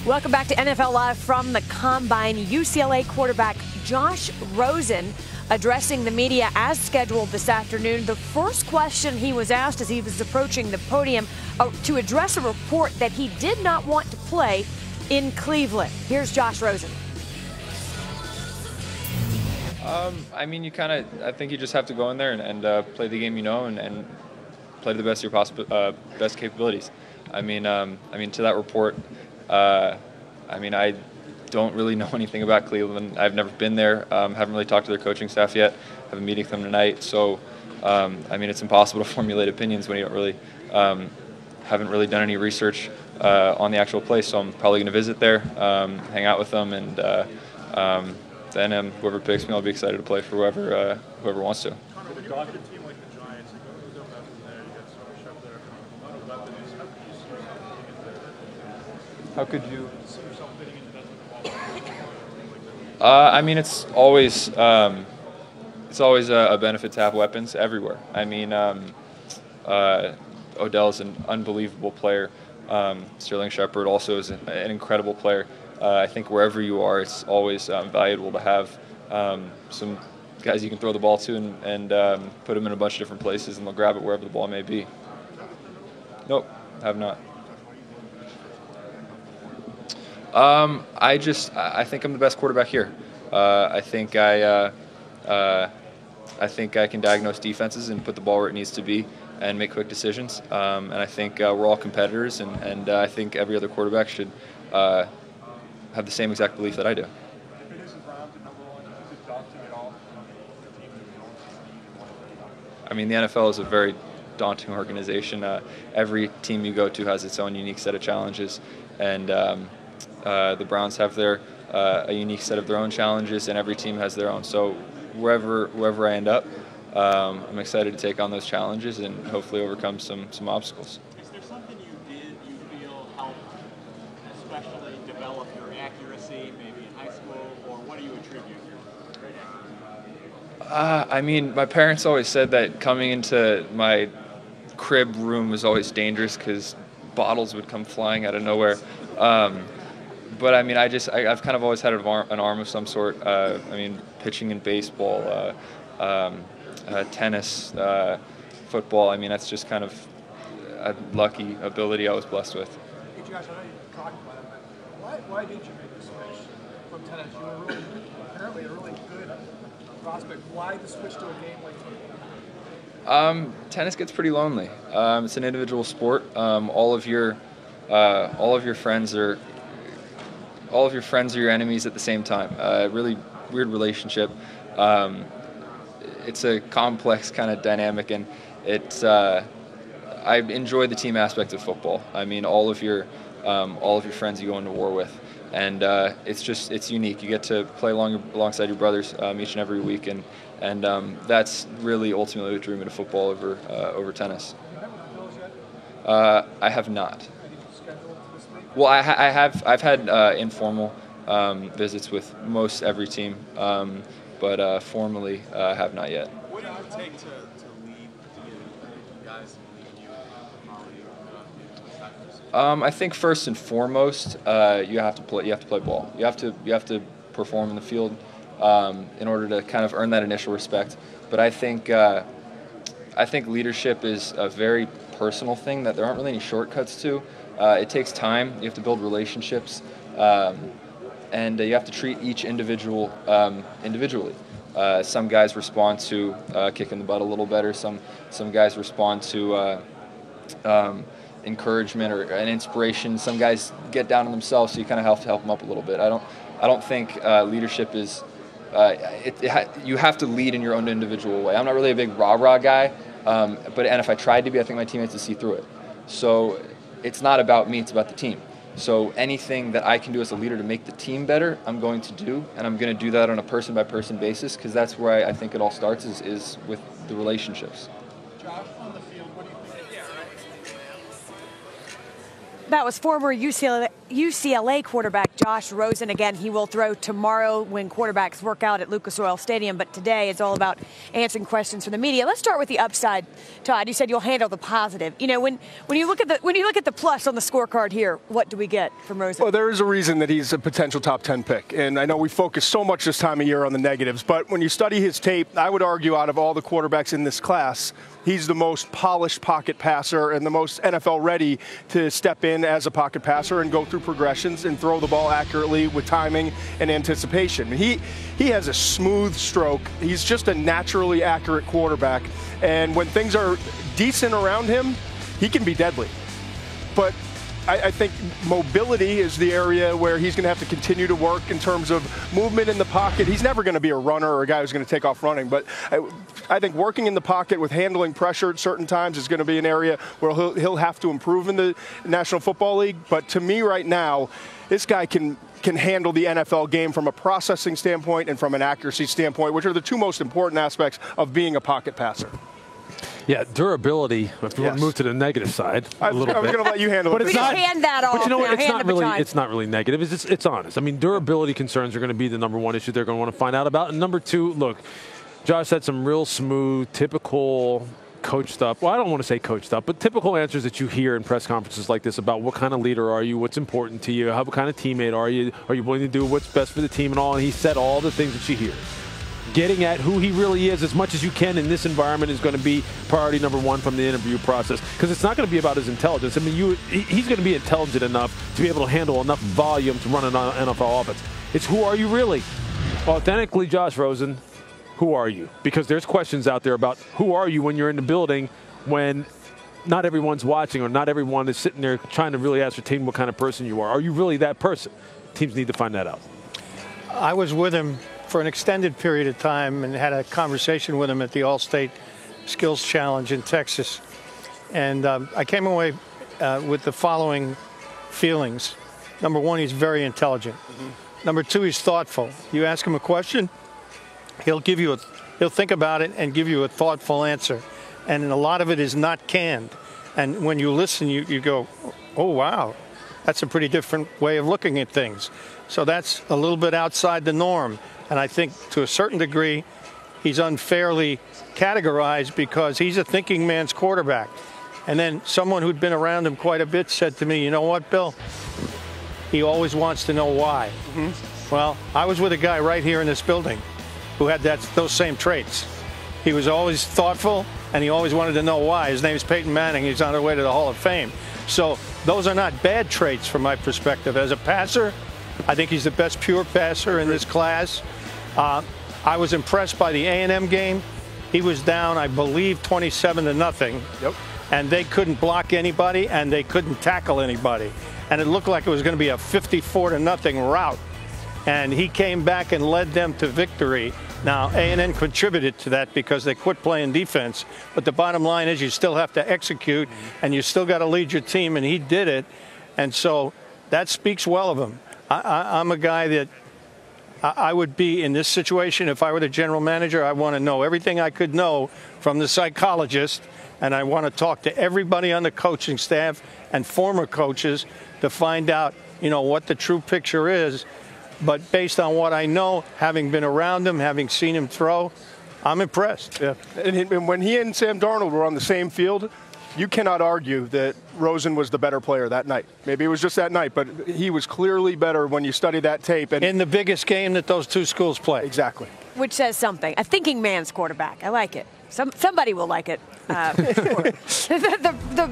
Welcome back to NFL Live from the Combine. UCLA quarterback Josh Rosen addressing the media as scheduled this afternoon. The first question he was asked as he was approaching the podium to address a report that he did not want to play in Cleveland. Here's Josh Rosen. I mean, I think you just have to go in there and play the game and play to the best of your best capabilities. I mean, to that report, I don't really know anything about Cleveland. I've never been there. Haven't really talked to their coaching staff yet. Have a meeting with them tonight. So, it's impossible to formulate opinions when you don't really haven't really done any research on the actual place. So I'm probably going to visit there, hang out with them, and then whoever picks me, I'll be excited to play for whoever wants to. How could you? It's always a benefit to have weapons everywhere. I mean, Odell's an unbelievable player. Sterling Shepard also is an incredible player. I think wherever you are, it's always valuable to have some guys you can throw the ball to and put them in a bunch of different places, and they'll grab it wherever the ball may be. Nope, have not. I think I'm the best quarterback here. I think I can diagnose defenses and put the ball where it needs to be and make quick decisions. And I think we're all competitors, and I think every other quarterback should have the same exact belief that I do. I mean, the NFL is a very daunting organization. Every team you go to has its own unique set of challenges, and the Browns have a unique set of their own challenges, and every team has their own. So wherever I end up, I'm excited to take on those challenges and hopefully overcome some obstacles. Is there something you feel helped especially develop your accuracy, maybe in high school, or what do you attribute your great accuracy? My parents always said that coming into my crib room was always dangerous because bottles would come flying out of nowhere. But I've kind of always had an arm of some sort. Pitching in baseball, tennis, football. That's just kind of a lucky ability I was blessed with. Hey Josh, I know you talked about it, but why did you make the switch from tennis? You were apparently a really good prospect. Why the switch to a game like tennis? Tennis gets pretty lonely. It's an individual sport. All of your friends are your enemies at the same time. Really weird relationship. It's a complex kind of dynamic, and I enjoy the team aspect of football. All of your friends you go into war with, and it's unique. You get to play alongside your brothers each and every week, and that's really ultimately what drew me to football over tennis. I have not. Well, I've had informal visits with most every team, but formally I have not yet. What do you take to lead guys leading you? I think first and foremost, you have to play ball. You have to perform in the field in order to kind of earn that initial respect. But I think leadership is a very personal thing that there aren't really any shortcuts to. It takes time. You have to build relationships, and you have to treat each individual individually. Some guys respond to kicking the butt a little better. Some guys respond to encouragement or an inspiration. Some guys get down on themselves, so you kind of have to help them up a little bit. I don't think leadership is. You have to lead in your own individual way. I'm not really a big rah-rah guy, and if I tried to be, I think my teammates would see through it. So it's not about me, it's about the team. So anything that I can do as a leader to make the team better, I'm going to do, and I'm going to do that on a person-by-person basis, because that's where I think it all starts is with the relationships. Josh, on the field, what do you think? That was former UCLA UCLA quarterback Josh Rosen, again, he will throw tomorrow when quarterbacks work out at Lucas Oil Stadium, but today it's all about answering questions from the media. Let's start with the upside. Todd, you said you'll handle the positive. You know, when you look at the plus on the scorecard here, what do we get from Rosen? Well, there is a reason that he's a potential top 10 pick, and I know we focus so much this time of year on the negatives, but when you study his tape, I would argue out of all the quarterbacks in this class, he's the most polished pocket passer and the most NFL ready to step in as a pocket passer and go through progressions and throw the ball accurately with timing and anticipation. He has a smooth stroke. He's just a naturally accurate quarterback. And when things are decent around him, he can be deadly. But I think mobility is the area where he's going to have to continue to work in terms of movement in the pocket. He's never going to be a runner or a guy who's going to take off running, but I think working in the pocket with handling pressure at certain times is going to be an area where he'll have to improve in the National Football League. But to me right now, this guy can handle the NFL game from a processing standpoint and from an accuracy standpoint, which are the two most important aspects of being a pocket passer. Yeah, durability. If you want to move to the negative side a little bit. I was going to let you handle it. But it's not, hand that off. But you know what? Now, It's not really negative. It's honest. I mean, durability concerns are going to be the number one issue they're going to want to find out about. And number two, look, Josh had some real smooth, typical coached up. Well, I don't want to say coached up, but typical answers that you hear in press conferences like this about what kind of leader are you, what's important to you, what kind of teammate are you willing to do what's best for the team and all. And he said all the things that you hear. Getting at who he really is as much as you can in this environment is going to be priority number one from the interview process, because it's not going to be about his intelligence. I mean, he's going to be intelligent enough to be able to handle enough volume to run an NFL offense. It's who are you really? Authentically, Josh Rosen, who are you? Because there's questions out there about who are you when you're in the building when not everyone's watching or not everyone is sitting there trying to really ascertain what kind of person you are. Are you really that person? Teams need to find that out. I was with him for an extended period of time and had a conversation with him at the All-State Skills Challenge in Texas. And I came away with the following feelings. Number one, he's very intelligent. Number two, he's thoughtful. You ask him a question, he'll think about it and give you a thoughtful answer. And a lot of it is not canned. And when you listen, you go, oh, wow, that's a pretty different way of looking at things. So that's a little bit outside the norm. And I think to a certain degree, he's unfairly categorized because he's a thinking man's quarterback. And then someone who'd been around him quite a bit said to me, you know what, Bill? He always wants to know why. Well, I was with a guy right here in this building who had those same traits. He was always thoughtful, and he always wanted to know why. His name's Peyton Manning. He's on his way to the Hall of Fame. So those are not bad traits from my perspective. As a passer, I think he's the best pure passer in this class. I was impressed by the A&M game. He was down, I believe, 27-0. Yep. And they couldn't block anybody, and they couldn't tackle anybody. And it looked like it was going to be a 54-0 rout. And he came back and led them to victory. Now, A&M contributed to that because they quit playing defense. But the bottom line is you still have to execute, and you still got to lead your team, and he did it. And so that speaks well of him. I'm a guy that I would be in this situation. If I were the general manager, I want to know everything I could know from the psychologist, and I want to talk to everybody on the coaching staff and former coaches to find out, what the true picture is. But based on what I know, having been around him, having seen him throw, I'm impressed. Yeah. And when he and Sam Darnold were on the same field, you cannot argue that Rosen was the better player that night. Maybe it was just that night, but he was clearly better when you study that tape. And in the biggest game that those two schools play. Exactly. Which says something. A thinking man's quarterback. I like it. Somebody will like it. The